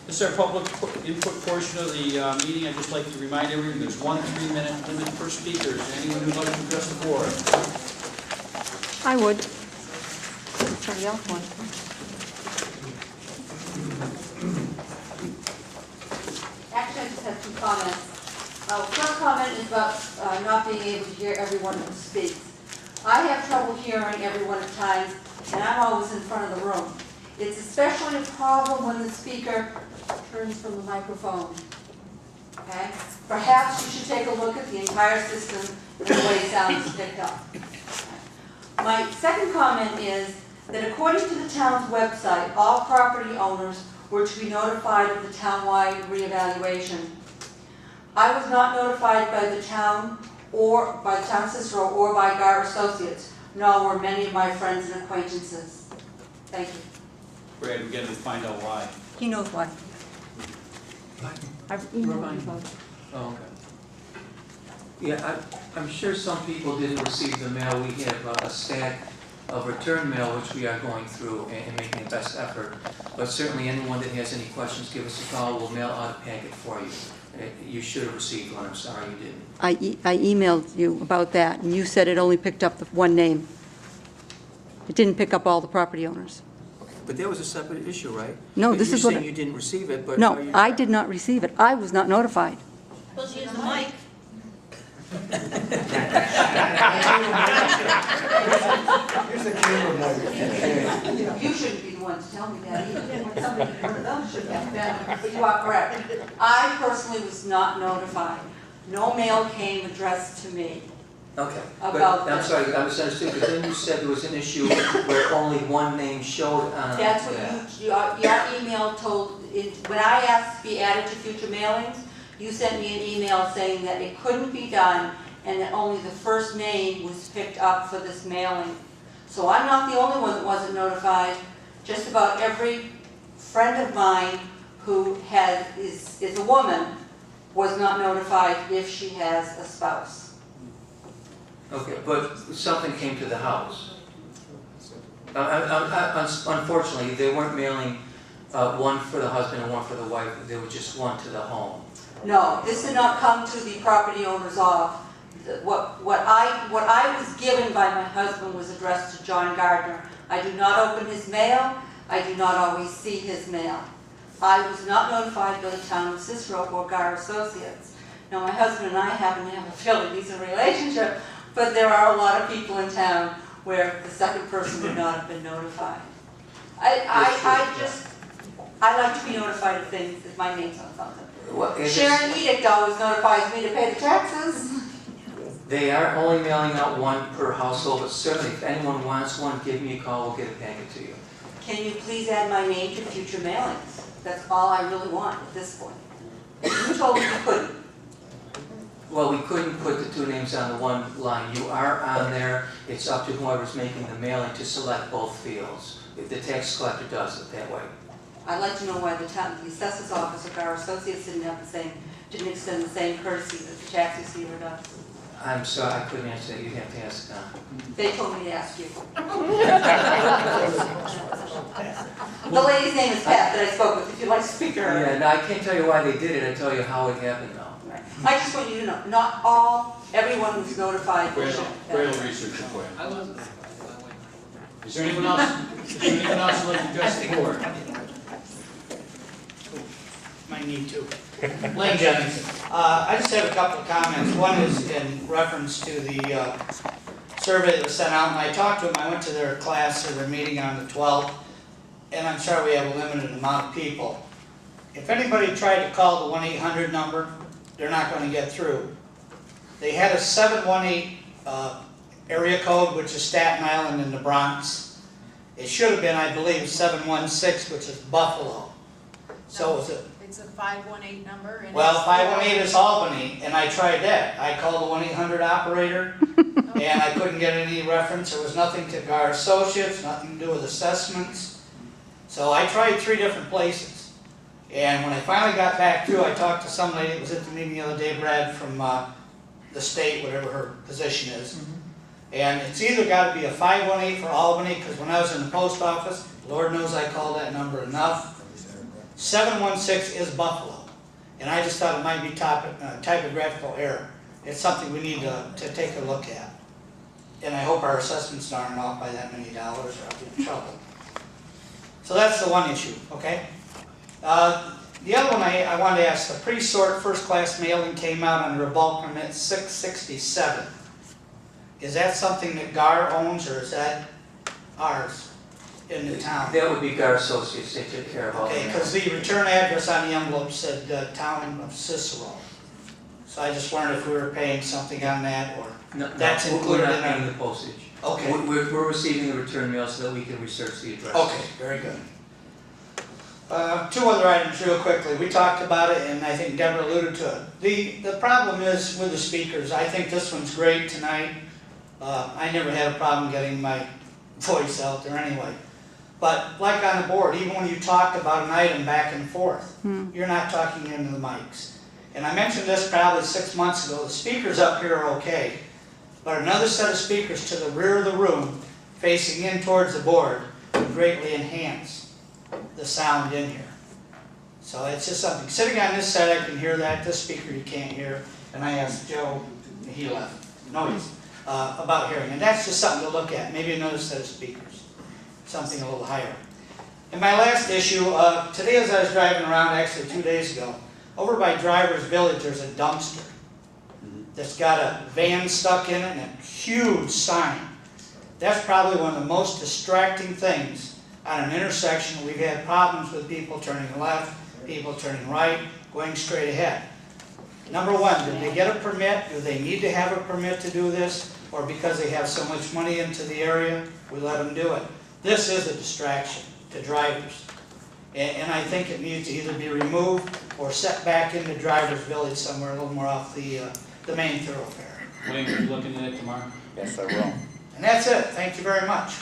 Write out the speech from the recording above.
This is our public input portion of the meeting. I'd just like to remind everyone there's 1 3-minute limit per speaker. Is there anyone who'd like to address the board? I would. Somebody else wants. Actually, I just have 2 comments. First comment is about not being able to hear everyone who speaks. I have trouble hearing everyone at times, and I'm always in front of the room. It's especially a problem when the speaker turns from the microphone. Okay? Perhaps you should take a look at the entire system and the way sound is picked up. My second comment is that according to the town's website, all property owners were to be notified of the townwide reevaluation. I was not notified by the town or by the town of Cicero or by Gar Associates, nor were many of my friends and acquaintances. Thank you. Brad, we're going to find out why. He knows why. I've emailed him about it. Oh, okay. Yeah, I'm sure some people didn't receive the mail. We have a stack of return mail, which we are going through and making the best effort. But certainly anyone that has any questions, give us a call. We'll mail out a packet for you. You should have received one. I'm sorry you didn't. I emailed you about that, and you said it only picked up the one name. It didn't pick up all the property owners. But that was a separate issue, right? No, this is what. You're saying you didn't receive it, but... No, I did not receive it. I was not notified. Well, she has the mic. Here's the camera mic. You shouldn't be the one to tell me that either. Somebody, one of them should have been, but you are correct. I personally was not notified. No mail came addressed to me. Okay. But About I'm the- sorry, I misunderstood, because then you said there was an issue where only one name showed on That's what that. your email told, when I asked to be added to future mailings, you sent me an email saying that it couldn't be done and that only the first name was picked up for this mailing. So I'm not the only one that wasn't notified. Just about every friend of mine who is a woman was not notified if she has a spouse. Okay, but something came to the house. Unfortunately, they weren't mailing one for the husband and one for the wife. There was just one to the home. No, this did not come to the property owner's office. What I was given by my husband was addressed to John Gardner. I do not open his mail. I do not always see his mail. I was not notified by the town of Cicero or Gar Associates. Now, my husband and I happen to have a fairly decent relationship, but there are a lot of people in town where the second person would not have been notified. I like to be notified of things if my name's on something. Well, Sharon Edict always notifies me to pay the taxes. they are only mailing out one per household, but certainly if anyone wants one, give me a call, we'll get a packet to you. Can you please add my name to future mailings? That's all I really want at this point. You told me you couldn't. Well, we couldn't put the 2 names on the one line. You are on there. It's up to whoever's making the mailing to select both fields. If the tax collector does it that way. I'd like to know why the assessor's office or Gar Associates didn't extend the same courtesy that the tax receiver does. I'm sorry, I couldn't answer that. You'd have to ask them. They told me to ask you. The lady's name is Pat that I spoke with, if you'd like to speak to her. Yeah, no, I can't tell you why they did it. I tell you how it happened, though. Right. I just want you to know, not everyone was notified. Brad will research it for you. Is there anyone else? Is there anyone else who'd like to address the board? Might need to. Lynn Jennings. I just have a couple of comments. One is in reference to the survey that was sent out. When I talked to them, I went to their class or their meeting on the 12th, and I'm sorry we have a limited amount of people. If anybody tried to call the 1-800 number, they're not going to get through. They had a 718 area code, which is Staten Island in the Bronx. It should have been, I believe, 716, which is Buffalo. So was it? It's a 518 number. And Well, it's 518 is Albany, and I tried that. I called the 1-800 operator, and I couldn't get any reference. There was nothing to Gar Associates, nothing to do with assessments. So I tried 3 different places. And when I finally got back through, I talked to some lady that was at the meeting the other day, Brad, from the state, whatever her position is. And it's either got to be a 518 for Albany, because when I was in the post office, Lord knows I called that number enough. 716 is Buffalo. And I just thought it might be typographical error. It's something we need to take a look at. And I hope our assessments aren't off by that many dollars or I'll be in trouble. So that's the one issue, okay? The other one I wanted to ask, the pre-sort first-class mailing came out under a bulk permit 667. Is that something that GAR owns or is that ours in the town? That would be our associates, they take care of all that. Okay, because the return address on the envelope said town of Cicero. So I just wondered if we were paying something on that or No, that's we're included not in paying our... the postage. Okay. We're receiving the return mail so that we can research the address. Okay, very good. Two other items real quickly. We talked about it and I think Deborah alluded to it. The problem is with the speakers. I think this one's great tonight. I never had a problem getting my voice out there anyway. But like on the board, even when you talk about an item back and forth, you're not talking into the mics. And I mentioned this probably 6 months ago. The speakers up here are okay, but another set of speakers to the rear of the room facing in towards the board would greatly enhance the sound in here. So it's just something. Sitting on this side, I can hear that. This speaker you can't hear. And I asked Joe, he left. About hearing. And that's just something to look at. Maybe another set of speakers. Something a little higher. And my last issue, today as I was driving around, actually 2 days ago, over by Driver's Village, there's a dumpster that's got a van stuck in it and a huge sign. That's probably one of the most distracting things on an intersection. We've had problems with people turning left, people turning right, going straight ahead. Number one, did they get a permit? Do they need to have a permit to do this? Or because they have so much money into the area, we let them do it? This is a distraction to drivers. And I think it needs to either be removed or set back into Driver's Village somewhere a little more off the main thoroughfare. Wayne, are you looking at it tomorrow? Yes, I will. And that's it. Thank you very much.